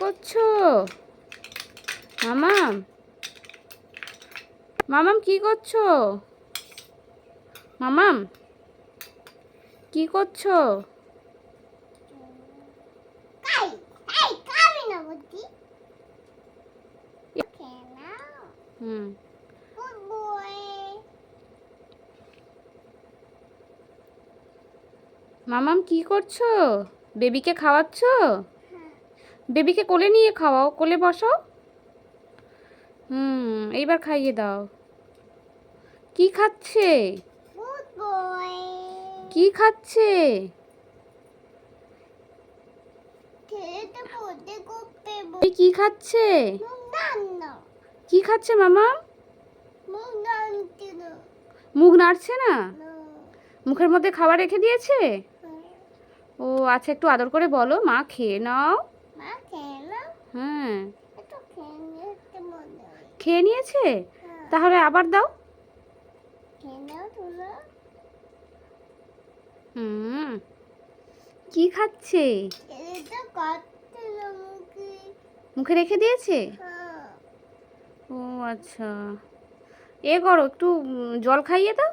করছো? মামাম, মামাম কি করছো? মামাম কি করছো? হুম, মামাম কি করছো? বেবিকে খাওয়াচ্ছো? বেবিকে কোলে নিয়ে খাওয়াও, কোলে বসাও। এইবার খাইয়ে দাও। কি খাচ্ছে? কি খাচ্ছে? কি খাচ্ছে? কি খাচ্ছে মামা? মুখ নাড়ছে না? মুখের মধ্যে খাবার রেখে দিয়েছে? ও আচ্ছা, একটু আদর করে বলো, মা খেয়ে নাও। হ্যাঁ, খেয়ে নিয়েছে? তাহলে আবার দাও। হুম, কি খাচ্ছে? মুখে রেখে দিয়েছে? ও আচ্ছা, এ করো, একটু জল খাইয়ে দাও।